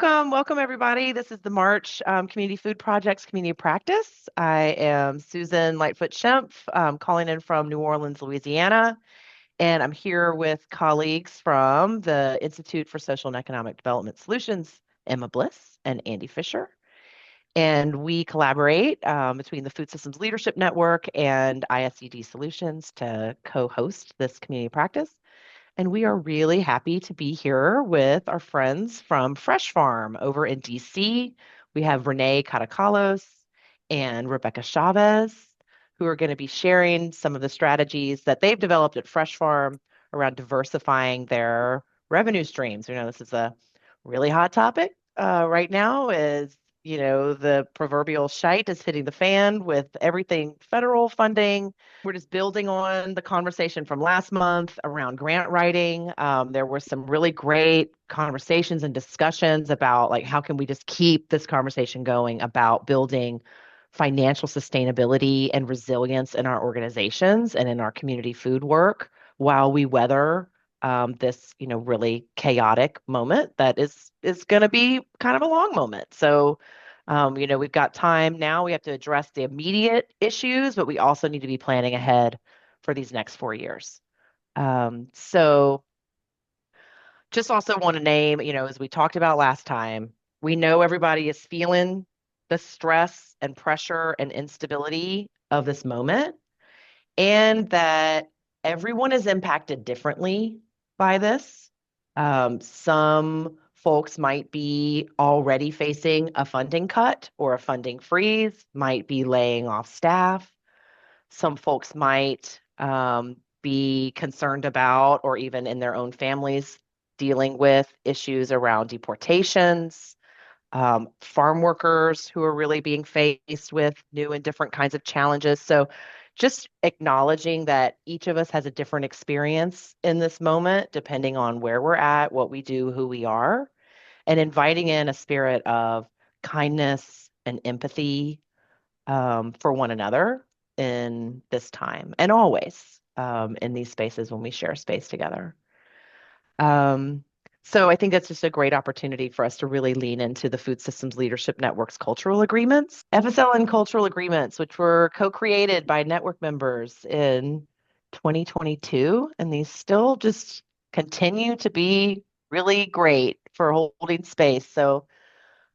Welcome everybody. This is the March Community Food Project's Community Practice. I am Susan Lightfoot Shempf, calling in from New Orleans, Louisiana, and I'm here with colleagues from the Institute for Social and Economic Development Solutions, Emma Bliss and Andy Fisher. And we collaborate between the Food Systems Leadership Network and ISED Solutions to co-host this community practice. And we are really happy to be here with our friends from FRESHFARM over in DC. We have Renee Catacalos and Rebecca Chavez, who are going to be sharing some of the strategies that they've developed at FRESHFARM around diversifying their revenue streams. This is a really hot topic right now is the proverbial shite is hitting the fan with everything federal funding. We're just building on the conversation from last month around grant writing. There were some really great conversations and discussions about like how can we just keep this conversation going about building financial sustainability and resilience in our organizations and in our community food work while we weather this really chaotic moment that is going to be kind of a long moment. So we've got time now. We have to address the immediate issues, but we also need to be planning ahead for these next 4 years. So just also want to name, as we talked about last time, we know everybody is feeling the stress and pressure and instability of this moment, and that everyone is impacted differently by this. Some folks might be already facing a funding cut or a funding freeze, might be laying off staff. Some folks might be concerned about, or even in their own families, dealing with issues around deportations, farm workers who are really being faced with new and different kinds of challenges. So just acknowledging that each of us has a different experience in this moment, depending on where we're at, what we do, who we are, and inviting in a spirit of kindness and empathy for one another in this time and always in these spaces when we share space together. So I think that's just a great opportunity for us to really lean into the Food Systems Leadership Network's cultural agreements, FSLN cultural agreements, which were co-created by network members in 2022, and these still just continue to be really great for holding space. So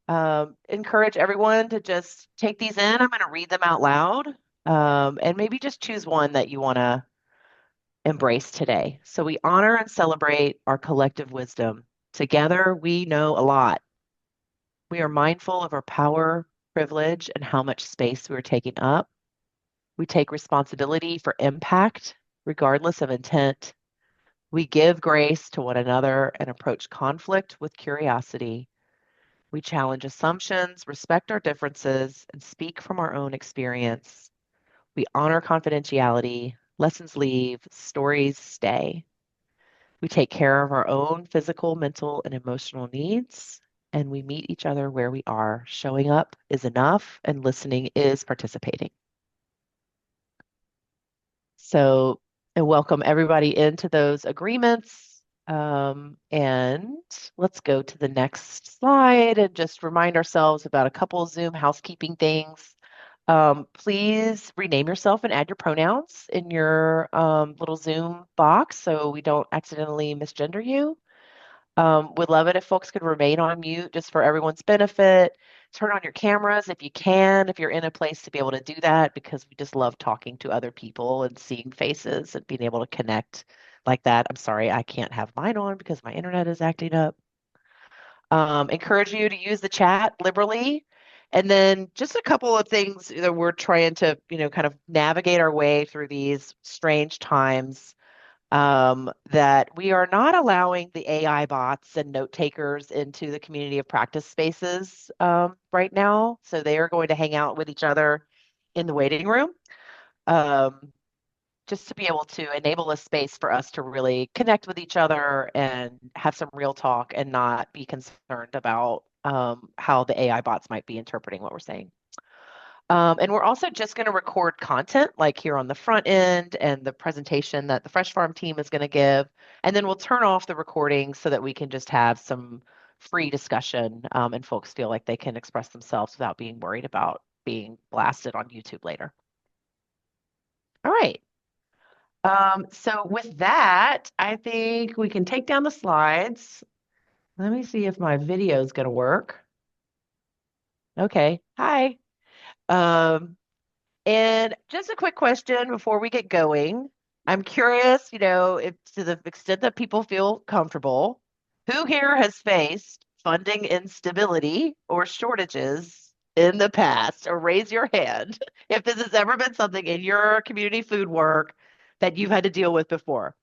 encourage everyone to just take these in. I'm going to read them out loud, and maybe just choose one that you want to embrace today. So we honor and celebrate our collective wisdom. Together, we know a lot. We are mindful of our power, privilege, and how much space we are taking up. We take responsibility for impact, regardless of intent. We give grace to one another and approach conflict with curiosity. We challenge assumptions, respect our differences, and speak from our own experience. We honor confidentiality. Lessons leave, stories stay. We take care of our own physical, mental, and emotional needs, and we meet each other where we are. Showing up is enough, and listening is participating. So, and welcome everybody into those agreements. And let's go to the next slide and just remind ourselves about a couple of Zoom housekeeping things. Please rename yourself and add your pronouns in your little Zoom box so we don't accidentally misgender you. Would love it if folks could remain on mute just for everyone's benefit. Turn on your cameras if you can, if you're in a place to be able to do that, because we just love talking to other people and seeing faces and being able to connect like that. I'm sorry, I can't have mine on because my internet is acting up. Encourage you to use the chat liberally. And then just a couple of things that we're trying to, kind of navigate our way through these strange times, that we are not allowing the AI bots and note takers into the community of practice spaces right now. So they are going to hang out with each other in the waiting room, just to be able to enable a space for us to really connect with each other and have some real talk and not be concerned about how the AI bots might be interpreting what we're saying. And we're also just going to record content like here on the front end and the presentation that the FreshFarm team is going to give. And then we'll turn off the recording so that we can just have some free discussion, and folks feel like they can express themselves without being worried about being blasted on YouTube later. All right. So with that, I think we can take down the slides. Let me see if my video is going to work. Okay. Hi. Um, and just a quick question before we get going. I'm curious, if to the extent that people feel comfortable, who here has faced funding instability or shortages in the past? Or raise your hand if this has ever been something in your community food work that you've had to deal with before.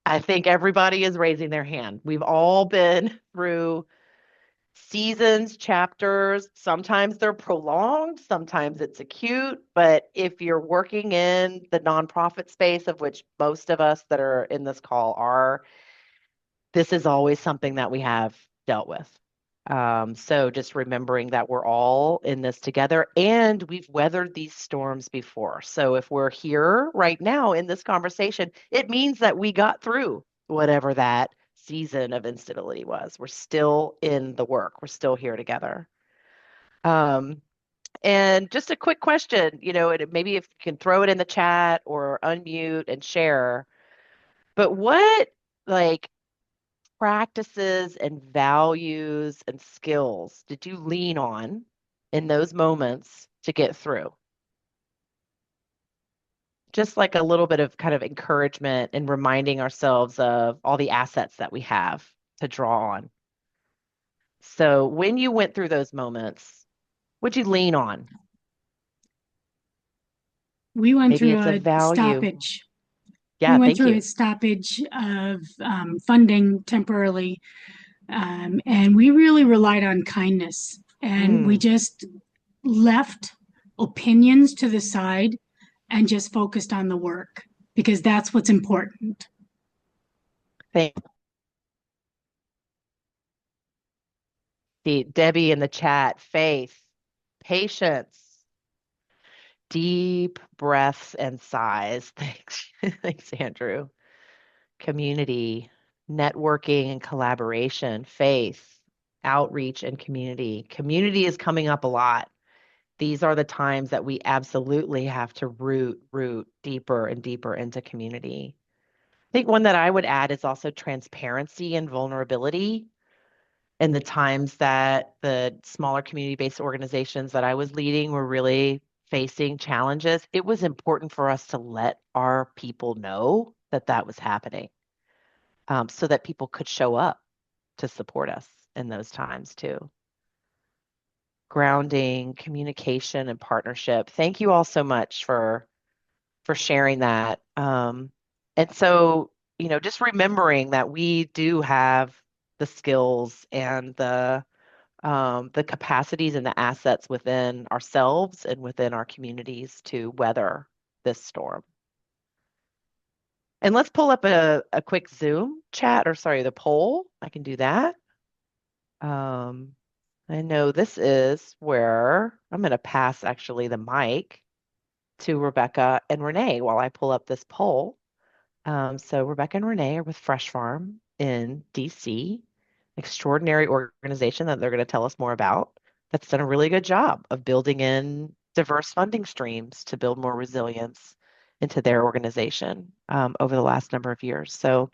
I think everybody is raising their hand. We've all been through seasons, chapters. Sometimes they're prolonged, sometimes it's acute. But if you're working in the nonprofit space, of which most of us that are in this call are, this is always something that we have dealt with. So just remembering that we're all in this together and we've weathered these storms before. So if we're here right now in this conversation, it means that we got through whatever that season of instability was. We're still in the work. We're still here together. Um, and just a quick question, maybe if you can throw it in the chat or unmute and share, but what like practices and values and skills did you lean on in those moments to get through? Just like a little bit of kind of encouragement and reminding ourselves of all the assets that we have to draw on. So when you went through those moments, what'd you lean on? We went Maybe through it's a a value. stoppage. We Yeah, went thank through a you. stoppage of funding temporarily, and we really relied on kindness. And we Mm, just left opinions to the side and just focused on the work because that's what's important. thank you. Debbie in the chat, faith, patience, deep breaths and sighs. Thanks. Thanks, Andrew. Community, networking and collaboration, faith, outreach, and community. Community is coming up a lot. These are the times that we absolutely have to root deeper and deeper into community. I think one that I would add is also transparency and vulnerability. In the times that the smaller community-based organizations that I was leading were really facing challenges, it was important for us to let our people know that that was happening, so that people could show up to support us in those times too. Grounding, communication, and partnership. Thank you all so much for sharing that. And so, just remembering that we do have the skills and the capacities and the assets within ourselves and within our communities to weather this storm. And let's pull up a quick Zoom chat, or sorry, the poll. I can do that. Um, I know this is where I'm going to pass actually the mic to Rebecca and Renee while I pull up this poll. So Rebecca and Renee are with FRESHFARM in DC, extraordinary organization that they're going to tell us more about. That's done a really good job of building in diverse funding streams to build more resilience into their organization over the last number of years. So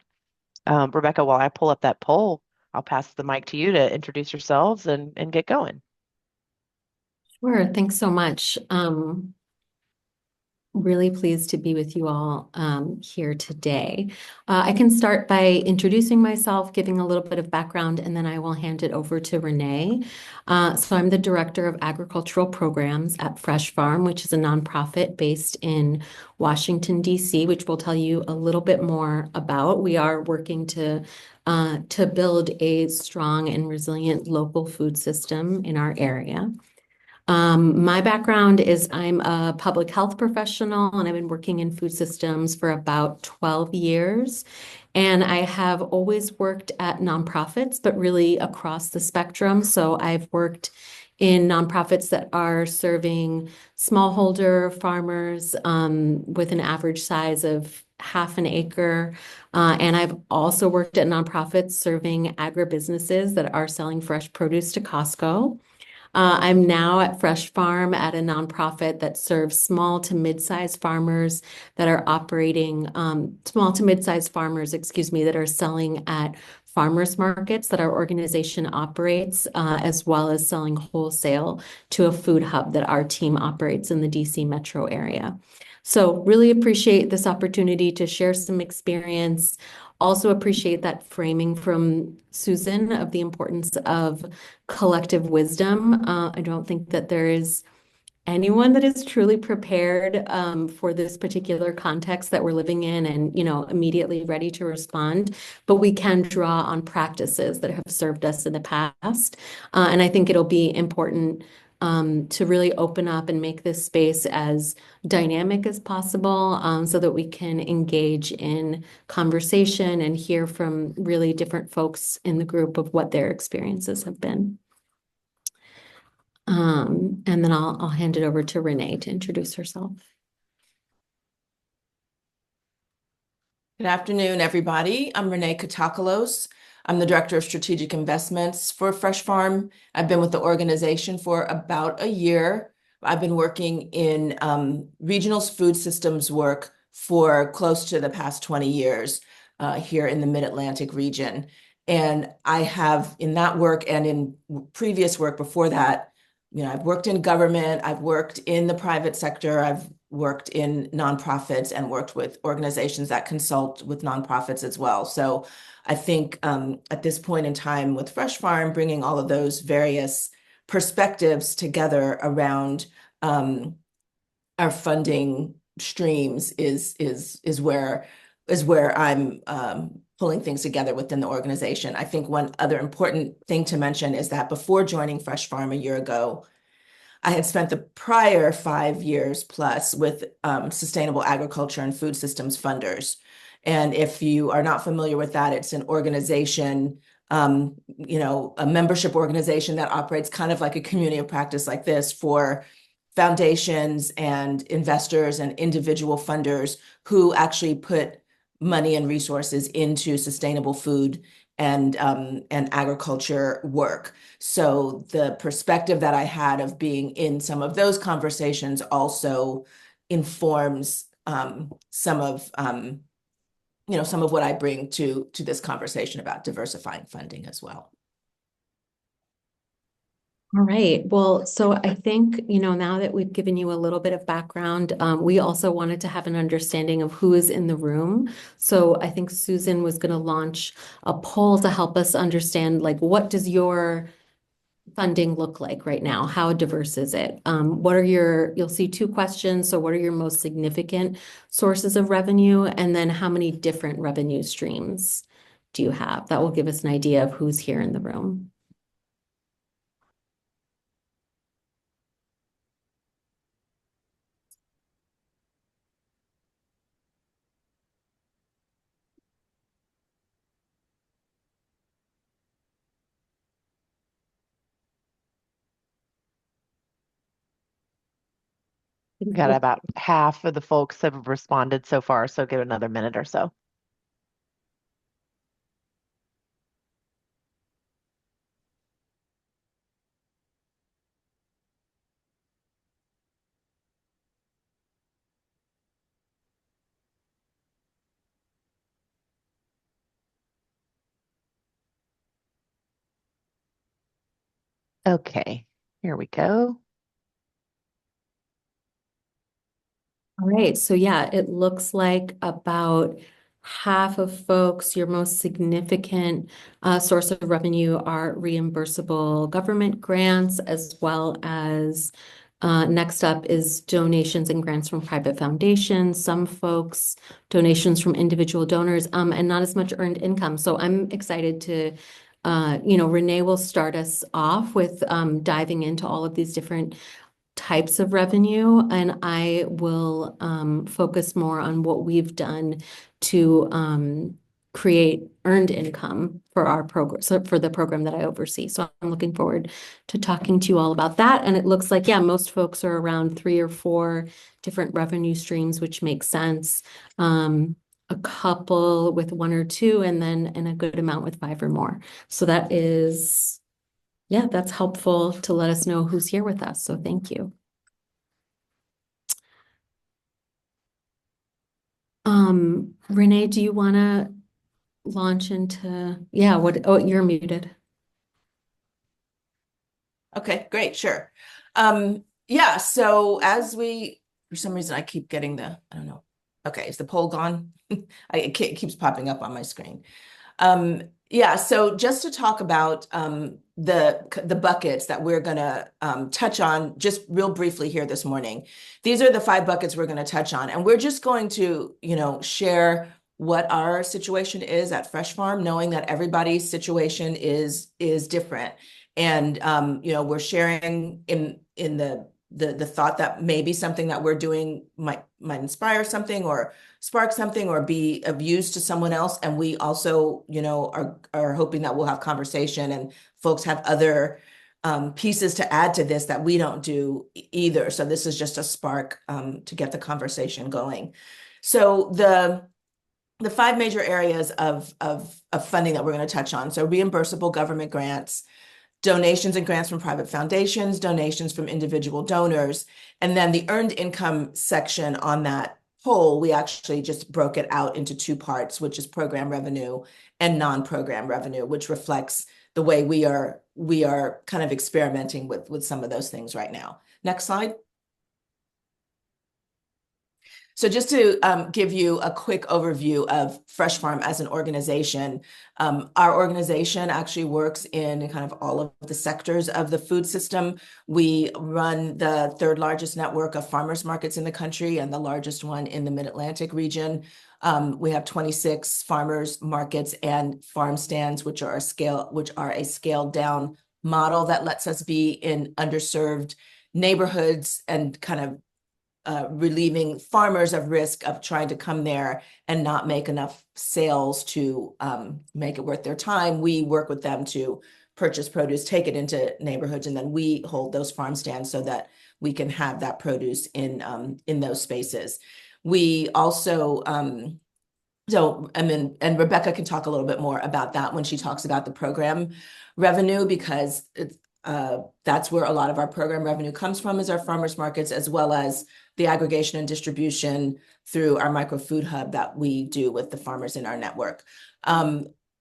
Rebecca, while I pull up that poll, I'll pass the mic to you to introduce yourselves and get going. Sure. Thanks so much. Really pleased to be with you all here today. I can start by introducing myself, giving a little bit of background, and then I will hand it over to Renee. So I'm the Director of Agricultural Programs at FRESHFARM, which is a nonprofit based in Washington, D.C., which we'll tell you a little bit more about. We are working to build a strong and resilient local food system in our area. My background is I'm a public health professional and I've been working in food systems for about 12 years. And I have always worked at nonprofits, but really across the spectrum. So I've worked in nonprofits that are serving smallholder farmers with an average size of half an acre. And I've also worked at nonprofits serving agribusinesses that are selling fresh produce to Costco. I'm now at FRESHFARM at a nonprofit that serves small to mid-sized farmers that are operating, small to mid-sized farmers, excuse me, that are selling at farmers markets that our organization operates, as well as selling wholesale to a food hub that our team operates in the DC metro area. So really appreciate this opportunity to share some experience. Also appreciate that framing from Susan of the importance of collective wisdom. I don't think that there is anyone that is truly prepared for this particular context that we're living in and, immediately ready to respond. But we can draw on practices that have served us in the past. And I think it'll be important to really open up and make this space as dynamic as possible so that we can engage in conversation and hear from really different folks in the group of what their experiences have been. And then I'll hand it over to Renee to introduce herself. Good afternoon, everybody. I'm Renee Catacalos. I'm the Director of Strategic Investments for FRESHFARM. I've been with the organization for about a year. I've been working in regional food systems work for close to the past 20 years here in the Mid-Atlantic region. And I have, in that work and in previous work before that, I've worked in government, I've worked in the private sector, I've worked in nonprofits and worked with organizations that consult with nonprofits as well. So I think at this point in time with FRESHFARM, bringing all of those various perspectives together around our funding streams is where I'm pulling things together within the organization. I think one other important thing to mention is that before joining FRESHFARM a year ago, I had spent the prior 5 years plus with sustainable agriculture and food systems funders. And if you are not familiar with that, it's an organization, a membership organization that operates kind of like a community of practice like this for foundations and investors and individual funders who actually put money and resources into sustainable food and agriculture work. So the perspective that I had of being in some of those conversations also informs some of what I bring to this conversation about diversifying funding as well. All right. Well, so I think, now that we've given you a little bit of background, we also wanted to have an understanding of who is in the room. So I think Susan was going to launch a poll to help us understand, what does your funding look like right now? How diverse is it? You'll see 2 questions. So what are your most significant sources of revenue? And then how many different revenue streams do you have? That will give us an idea of who's here in the room. We got about half of the folks have responded so far, so give it another minute or so. Okay, here we go. All right, so yeah, it looks like about half of folks, your most significant source of revenue are reimbursable government grants, as well as next up is donations and grants from private foundations. Some folks, donations from individual donors, and not as much earned income. So I'm excited to, Renee will start us off with diving into all of these different types of revenue, and I will focus more on what we've done to create earned income for our program, so for the program that I oversee. So I'm looking forward to talking to you all about that. And it looks like, yeah, most folks are around 3 or 4 different revenue streams, which makes sense. a couple with 1 or 2, and a good amount with 5 or more. So that is, yeah, that's helpful to let us know who's here with us. So thank you. Renee, do you want to launch into, yeah, oh, you're muted. Okay, great, sure. Yeah, so for some reason I keep getting I don't know. Okay, is the poll gone? It keeps popping up on my screen. Yeah, so just to talk about the buckets that we're gonna touch on just real briefly here this morning. These are the 5 buckets we're gonna touch on, and we're just going to, share what our situation is at FRESHFARM, knowing that everybody's situation is different. And we're sharing in the thought that maybe something that we're doing might inspire something or spark something or be of use to someone else. And we also, are hoping that we'll have conversation and folks have other pieces to add to this that we don't do either. So this is just a spark to get the conversation going. So the 5 major areas of funding that we're going to touch on. So reimbursable government grants, donations and grants from private foundations, donations from individual donors, and then the earned income section on that whole, we actually just broke it out into 2 parts, which is program revenue and non-program revenue, which reflects the way we are kind of experimenting with some of those things right now. Next slide. So just to give you a quick overview of FRESHFARM as an organization, our organization actually works in kind of all of the sectors of the food system. We run the 3rd largest network of farmers markets in the country and the largest one in the Mid-Atlantic region. We have 26 farmers markets and farm stands, which are a scaled down model that lets us be in underserved neighborhoods and kind of relieving farmers of risk of trying to come there and not make enough sales to make it worth their time. We work with them to purchase produce, take it into neighborhoods, and then we hold those farm stands so that we can have that produce in those spaces. We also and Rebecca can talk a little bit more about that when she talks about the program revenue, because that's where a lot of our program revenue comes from, is our farmers markets, as well as the aggregation and distribution through our micro food hub that we do with the farmers in our network.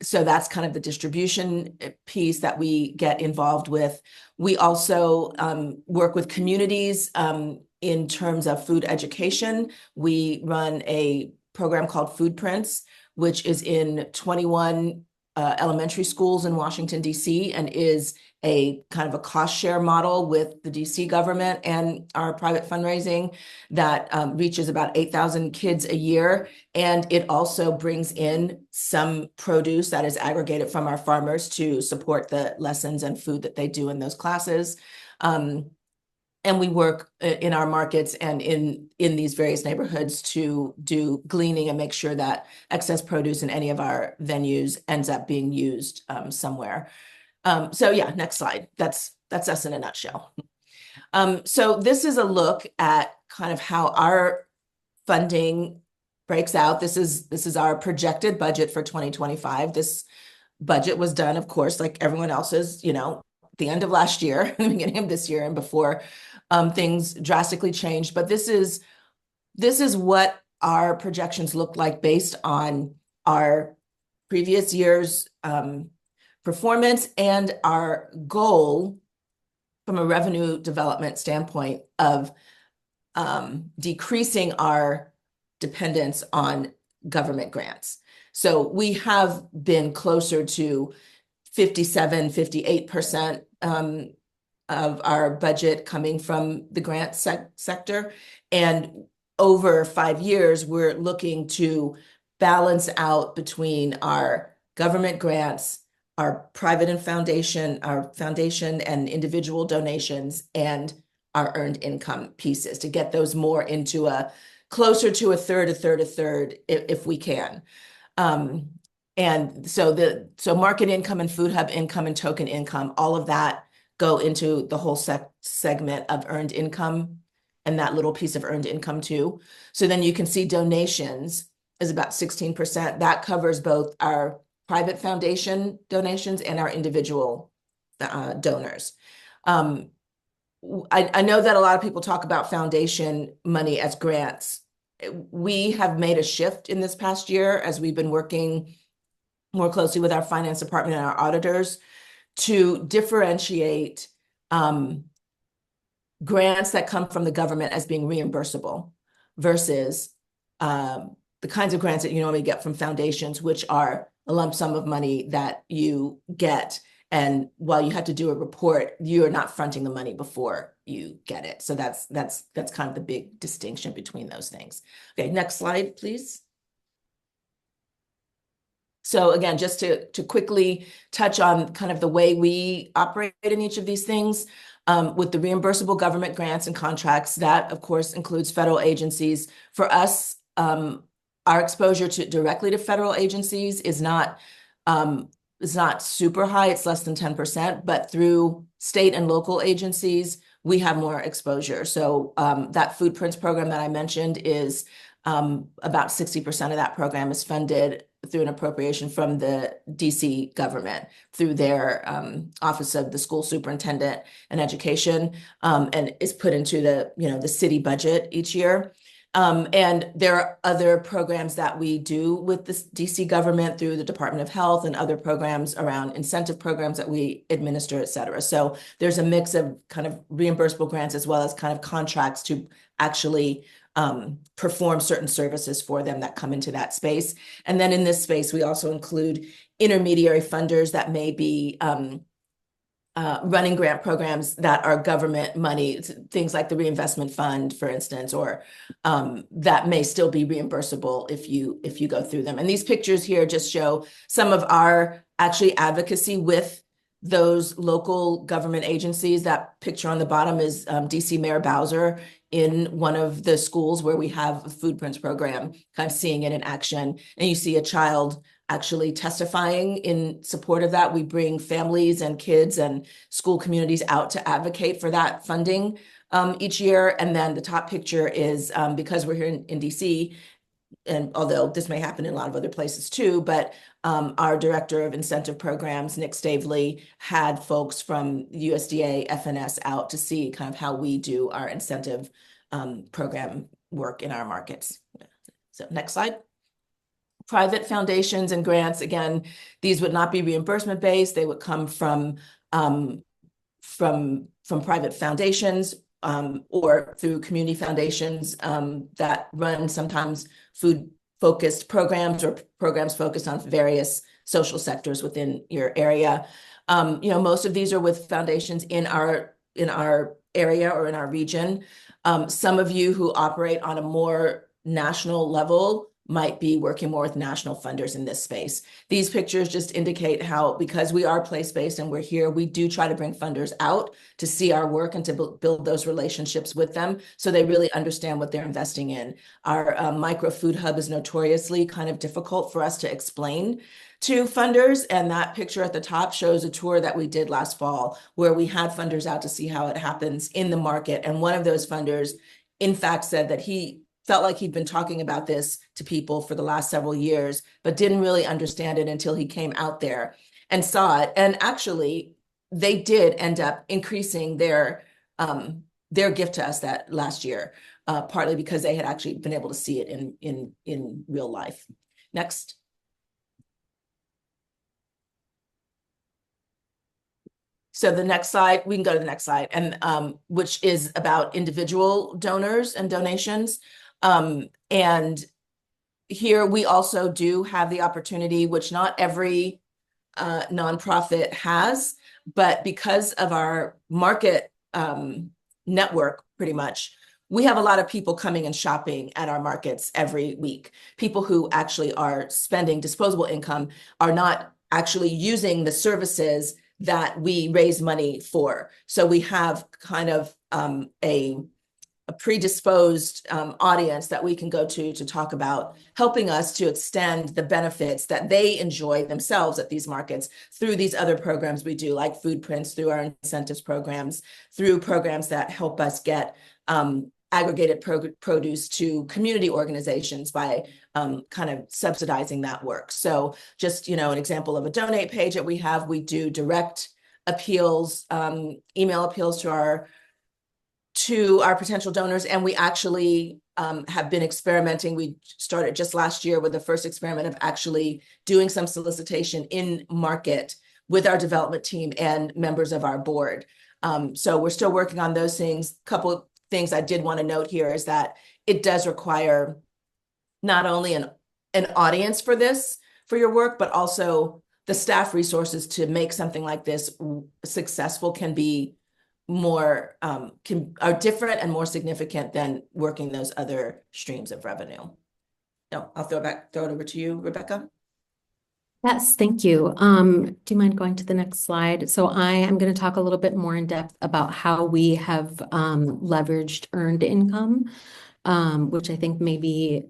So that's kind of the distribution piece that we get involved with. We also work with communities in terms of food education. We run a program called Food Prints, which is in 21 elementary schools in Washington, D.C., and is a kind of a cost share model with the DC government and our private fundraising that reaches about 8,000 kids a year. And it also brings in some produce that is aggregated from our farmers to support the lessons and food that they do in those classes. And we work in our markets and in these various neighborhoods to do gleaning and make sure that excess produce in any of our venues ends up being used somewhere. So yeah, next slide. That's us in a nutshell. So this is a look at kind of how our funding breaks out. This is our projected budget for 2025. This budget was done, of course, like everyone else's, at the end of last year, the beginning of this year, and before things drastically changed. But this is what our projections look like based on our previous year's performance and our goal from a revenue development standpoint of decreasing our dependence on government grants. So we have been closer to 57, 58% of our budget coming from the grant sector. And over 5 years, we're looking to balance out between our government grants, our our foundation and individual donations, and our earned income pieces to get those more into closer to a third, if we can. And so market income and food hub income and token income, all of that go into the whole segment of earned income and that little piece of earned income too. So then you can see donations is about 16%. That covers both our private foundation donations and our individual donors. I know that a lot of people talk about foundation money as grants. We have made a shift in this past year as we've been working more closely with our finance department and our auditors to differentiate grants that come from the government as being reimbursable versus the kinds of grants that you normally get from foundations, which are a lump sum of money that you get. And while you have to do a report, you are not fronting the money before you get it. So that's kind of the big distinction between those things. Okay, next slide, please. So again, just to quickly touch on kind of the way we operate in each of these things, with the reimbursable government grants and contracts, that of course includes federal agencies. For us, our exposure directly to federal agencies is not super high. It's less than 10%, but through state and local agencies, we have more exposure. So that Food Prints program that I mentioned is about 60% of that program is funded through an appropriation from the DC government through their Office of the School Superintendent and Education, and is put into the city budget each year. And there are other programs that we do with the DC government through the Department of Health and other programs around incentive programs that we administer, et cetera. So there's a mix of kind of reimbursable grants as well as kind of contracts to actually perform certain services for them that come into that space. And then in this space, we also include intermediary funders that may be running grant programs that are government money, things like the reinvestment fund, for instance, or that may still be reimbursable if you go through them. And these pictures here just show some of our actually advocacy with those local government agencies. That picture on the bottom is DC Mayor Bowser in one of the schools where we have a Food Prints program, kind of seeing it in action. And you see a child actually testifying in support of that. We bring families and kids and school communities out to advocate for that funding each year. And then the top picture is because we're here in DC, and although this may happen in a lot of other places too, but our director of incentive programs, Nick Stavely, had folks from USDA FNS out to see kind of how we do our incentive program work in our markets. So next slide. Private foundations and grants, again, these would not be reimbursement based. They would come from private foundations or through community foundations that run sometimes food-focused programs or programs focused on various social sectors within your area. Most of these are with foundations in our area or in our region. Some of you who operate on a more national level might be working more with national funders in this space. These pictures just indicate how, because we are place-based and we're here, we do try to bring funders out to see our work and to build those relationships with them so they really understand what they're investing in. Our micro food hub is notoriously kind of difficult for us to explain to funders, and that picture at the top shows a tour that we did last fall where we had funders out to see how it happens in the market. And one of those funders, in fact, said that he felt like he'd been talking about this to people for the last several years, but didn't really understand it until he came out there and saw it. And actually, they did end up increasing their gift to us that last year, partly because they had actually been able to see it in real life. Next. So the next slide, we can go to the next slide, and which is about individual donors and donations. And here we also do have the opportunity, which not every nonprofit has, but because of our market network, pretty much, we have a lot of people coming and shopping at our markets every week. People who actually are spending disposable income are not actually using the services that we raise money for. So we have kind of a predisposed audience that we can go to talk about helping us to extend the benefits that they enjoy themselves at these markets through these other programs we do, like Food Prints, through our incentives programs, through programs that help us get aggregated produce to community organizations by kind of subsidizing that work. So just, an example of a donate page that we have, we do direct appeals, email appeals to our potential donors. And we actually have been experimenting. We started just last year with the first experiment of actually doing some solicitation in market with our development team and members of our board. So we're still working on those things. Couple of things I did want to note here is that it does require not only an audience for your work, but also the staff resources to make something like this successful can be more are different and more significant than working those other streams of revenue. No, I'll throw it over to you, Rebecca. Yes, thank you. Do you mind going to the next slide? So I am going to talk a little bit more in depth about how we have leveraged earned income, which I think may be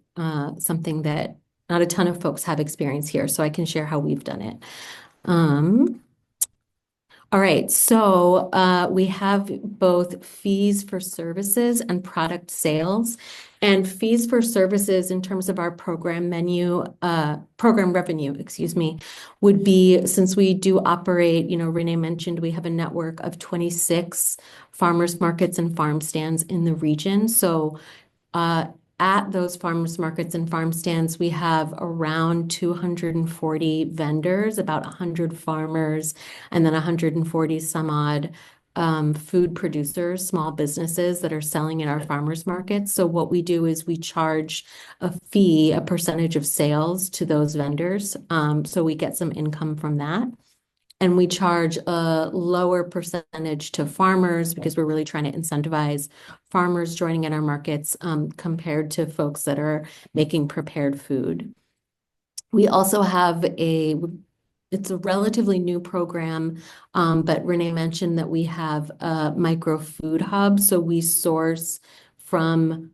something that not a ton of folks have experience here, so I can share how we've done it. All right, so we have both fees for services and product sales. And fees for services in terms of our program revenue, excuse me, would be, since we do operate, Renee mentioned we have a network of 26 farmers markets and farm stands in the region. So at those farmers markets and farm stands, we have around 240 vendors, about 100 farmers, and then 140 some odd food producers, small businesses that are selling in our farmers markets. So what we do is we charge a fee, a percentage of sales to those vendors. So we get some income from that. And we charge a lower percentage to farmers because we're really trying to incentivize farmers joining in our markets compared to folks that are making prepared food. We also have it's a relatively new program, but Renee mentioned that we have a micro food hub. So we source from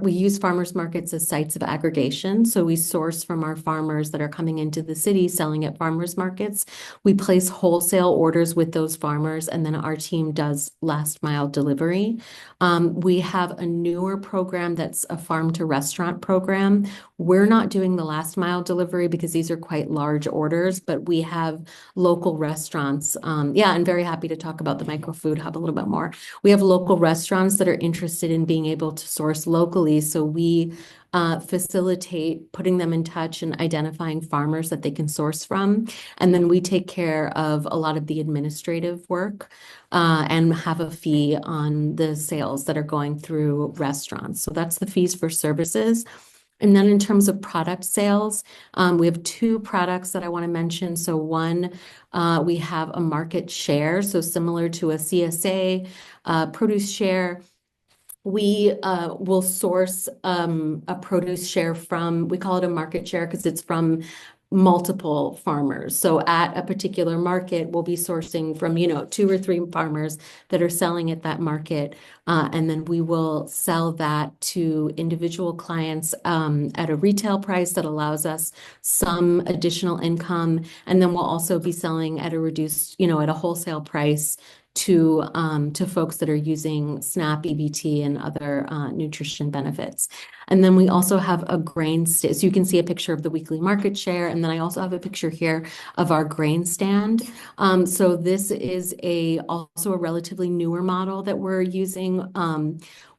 we use farmers markets as sites of aggregation. So we source from our farmers that are coming into the city selling at farmers markets. We place wholesale orders with those farmers, and then our team does last mile delivery. We have a newer program that's a farm to restaurant program. We're not doing the last mile delivery because these are quite large orders, but we have local restaurants. I'm very happy to talk about the micro food hub a little bit more. We have local restaurants that are interested in being able to source locally. So we facilitate putting them in touch and identifying farmers that they can source from. And then we take care of a lot of the administrative work and have a fee on the sales that are going through restaurants. So that's the fees for services. And then in terms of product sales, we have two products that I want to mention. So one, we have a market share. So similar to a CSA produce share, we will source a produce share from, we call it a market share because it's from multiple farmers. So at a particular market, we'll be sourcing from, 2 or 3 farmers that are selling at that market. And then we will sell that to individual clients at a retail price that allows us some additional income. And then we'll also be selling at a reduced, at a wholesale price to folks that are using SNAP, EBT, and other nutrition benefits. And then we also have a grain stand. So you can see a picture of the weekly market share. And then I also have a picture here of our grain stand. So this is also a relatively newer model that we're using.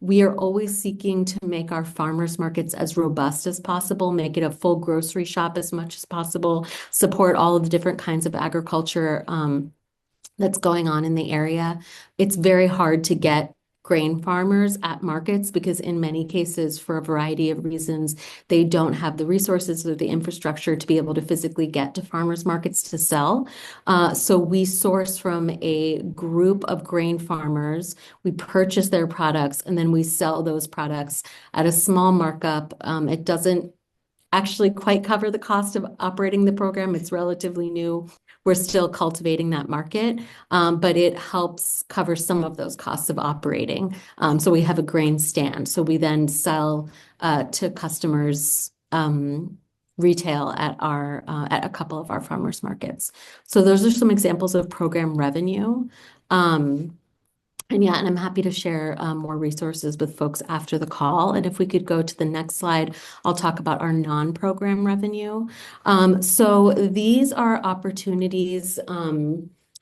We are always seeking to make our farmers markets as robust as possible, make it a full grocery shop as much as possible, support all of the different kinds of agriculture that's going on in the area. It's very hard to get grain farmers at markets because in many cases, for a variety of reasons, they don't have the resources or the infrastructure to be able to physically get to farmers markets to sell. So we source from a group of grain farmers, we purchase their products, and then we sell those products at a small markup. It doesn't actually quite cover the cost of operating the program. It's relatively new. We're still cultivating that market, but it helps cover some of those costs of operating. So we have a grain stand. So we then sell to customers retail at at a couple of our farmers markets. So those are some examples of program revenue. And And I'm happy to share more resources with folks after the call. And if we could go to the next slide, I'll talk about our non-program revenue. So these are opportunities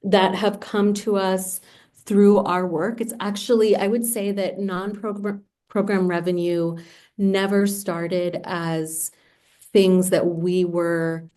that have come to us through our work. It's actually, I would say that non-program revenue never started as things that we were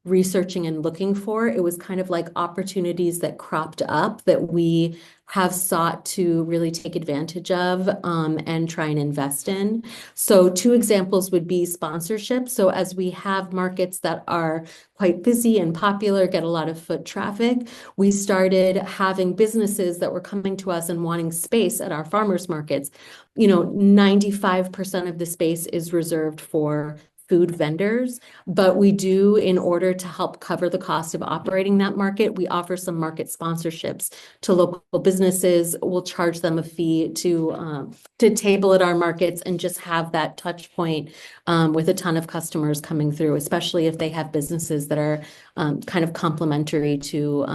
researching and looking for. It was kind of like opportunities that cropped up that we have sought to really take advantage of and try and invest in. So two examples would be sponsorship. So as we have markets that are quite busy and popular, get a lot of foot traffic, we started having businesses that were coming to us and wanting space at our farmers markets. 95% of the space is reserved for food vendors, but we do, in order to help cover the cost of operating that market, we offer some market sponsorships to local businesses. We'll charge them a fee to table at our markets and just have that touch point with a ton of customers coming through, especially if they have businesses that are kind of complementary to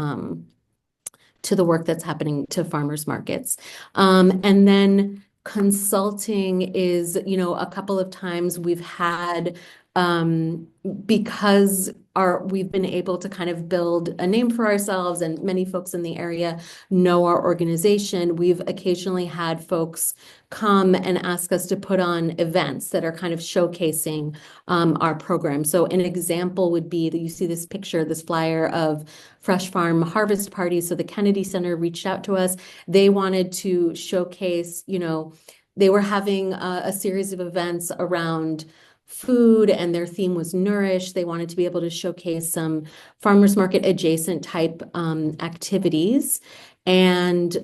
the work that's happening to farmers markets. And then consulting is, a couple of times we've had, because we've been able to kind of build a name for ourselves, and many folks in the area know our organization. We've occasionally had folks come and ask us to put on events that are kind of showcasing our program. So an example would be that you see this picture, this flyer of FRESHFARM harvest party. So the Kennedy Center reached out to us. They wanted to showcase, they were having a series of events around food, and their theme was nourish. They wanted to be able to showcase some farmers market adjacent type activities. And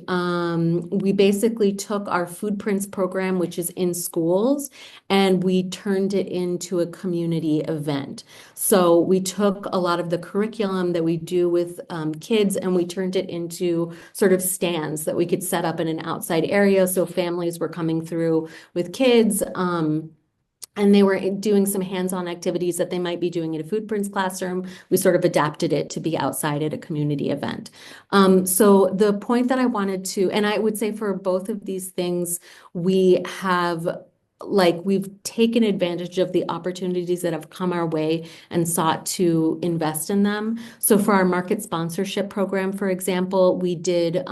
we basically took our Food Prints program, which is in schools, and we turned it into a community event. So we took a lot of the curriculum that we do with kids, and we turned it into sort of stands that we could set up in an outside area. So families were coming through with kids, and they were doing some hands-on activities that they might be doing in a food prints classroom. We sort of adapted it to be outside at a community event. So the point that I wanted to, and I would say for both of these things, we've taken advantage of the opportunities that have come our way and sought to invest in them. So for our market sponsorship program, for example, we did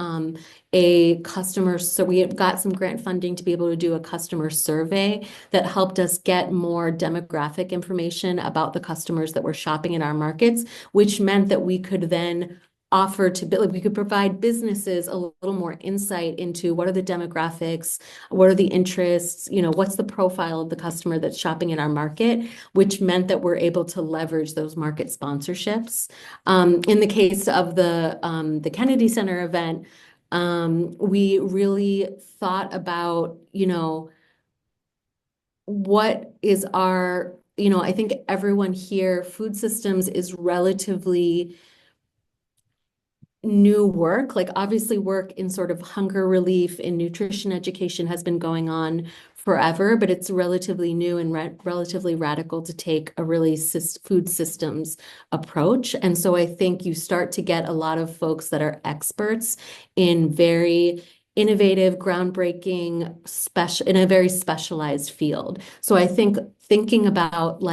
so we got some grant funding to be able to do a customer survey that helped us get more demographic information about the customers that were shopping in our markets, which meant that we could then we could provide businesses a little more insight into what are the demographics, what are the interests, what's the profile of the customer that's shopping in our market, which meant that we're able to leverage those market sponsorships. In the case of the Kennedy Center event, we really thought about, what is I think everyone here, food systems is relatively new work. Like obviously work in sort of hunger relief and nutrition education has been going on forever, but it's relatively new and relatively radical to take a really food systems approach. And so I think you start to get a lot of folks that are experts in very innovative, groundbreaking, in a very specialized field. So I think thinking about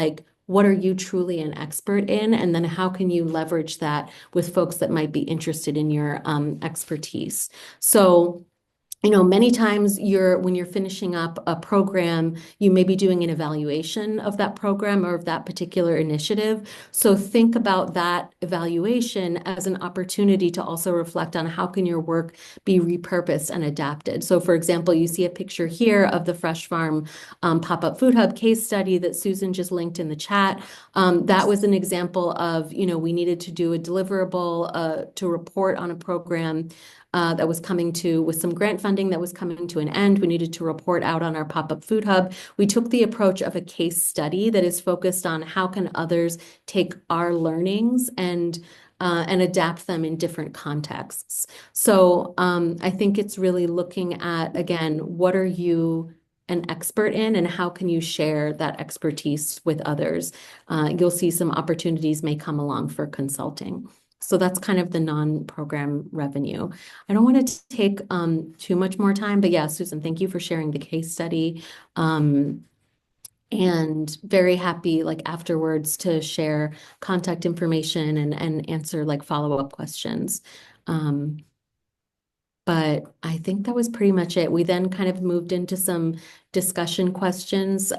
what are you truly an expert in? And then how can you leverage that with folks that might be interested in your expertise? So, many times when you're finishing up a program, you may be doing an evaluation of that program or of that particular initiative. So think about that evaluation as an opportunity to also reflect on how can your work be repurposed and adapted. So for example, you see a picture here of the FRESHFARM pop-up food hub case study that Susan just linked in the chat. That was an example of, we needed to do a deliverable to report on a program that was with some grant funding that was coming to an end. We needed to report out on our pop-up food hub. We took the approach of a case study that is focused on how can others take our learnings and adapt them in different contexts. So I think it's really looking at, again, what are you an expert in and how can you share that expertise with others? You'll see some opportunities may come along for consulting. So that's kind of the non-program revenue. I don't want to take too much more time, but yeah, Susan, thank you for sharing the case study. And very happy like afterwards to share contact information and answer like follow-up questions. But I think that was pretty much it. We then kind of moved into some discussion questions.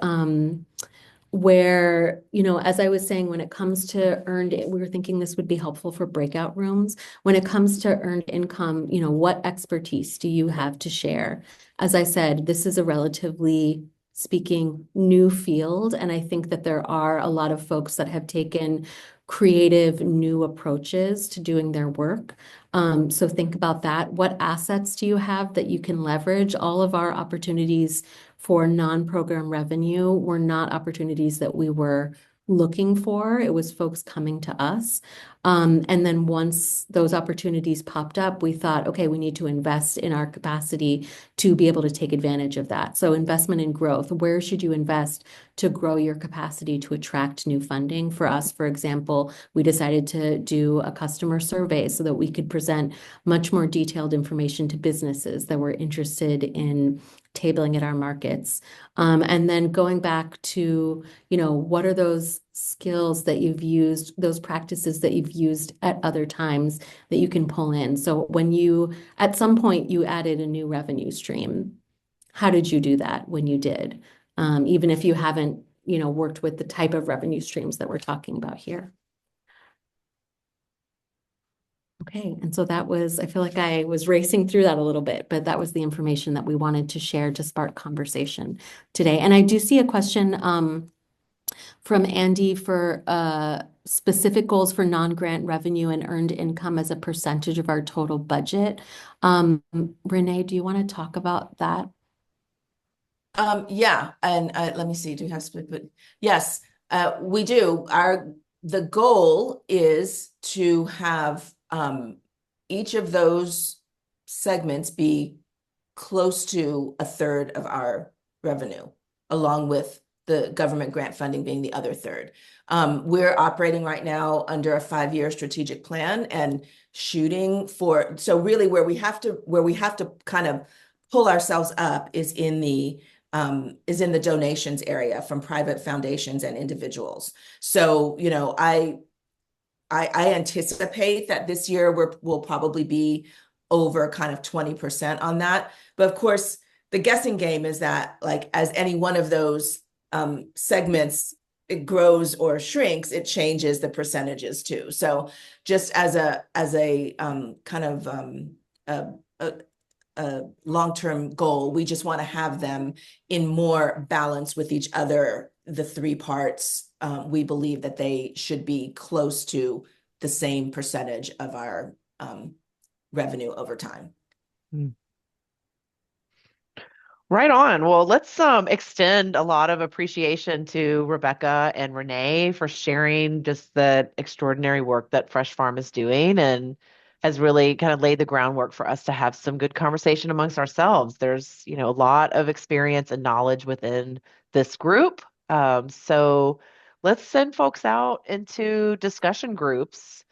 Where, as I was saying, when it comes to we were thinking this would be helpful for breakout rooms. When it comes to earned income, what expertise do you have to share? As I said, this is a relatively speaking new field, and I think that there are a lot of folks that have taken creative new approaches to doing their work. So think about that. What assets do you have that you can leverage? All of our opportunities for non-program revenue were not opportunities that we were looking for. It was folks coming to us. And then once those opportunities popped up, we thought, okay, we need to invest in our capacity to be able to take advantage of that. So investment in growth, where should you invest to grow your capacity to attract new funding? For us, for example, we decided to do a customer survey so that we could present much more detailed information to businesses that were interested in tabling at our markets. And then going back to, what are those skills that you've used, those practices that you've used at other times that you can pull in? So when at some point you added a new revenue stream, how did you do that when you did? Even if you haven't, worked with the type of revenue streams that we're talking about here. Okay, and so I feel like I was racing through that a little bit, but that was the information that we wanted to share to spark conversation today. And I do see a question from Andy for specific goals for non-grant revenue and earned income as a percentage of our total budget. Renee, do you want to talk about that? Yeah, and let me see, do you have split? But yes, we do. The goal is to have each of those segments be close to a third of our revenue, along with the government grant funding being the other third. We're operating right now under a 5-year strategic plan and shooting for, so really where we have to kind of pull ourselves up is in the donations area from private foundations and individuals. So, I anticipate that this year we'll probably be over kind of 20% on that. But of course, the guessing game is that like as any one of those segments it grows or shrinks, it changes the percentages too. So just as a kind of a long-term goal, we just want to have them in more balance with each other. The 3 parts, we believe that they should be close to the same percentage of our revenue over time. Right on. Well, let's extend a lot of appreciation to Rebecca and Renee for sharing just the extraordinary work that Fresh Farm is doing and has really kind of laid the groundwork for us to have some good conversation amongst ourselves. There's, a lot of experience and knowledge within this group. So let's send folks out into discussion groups.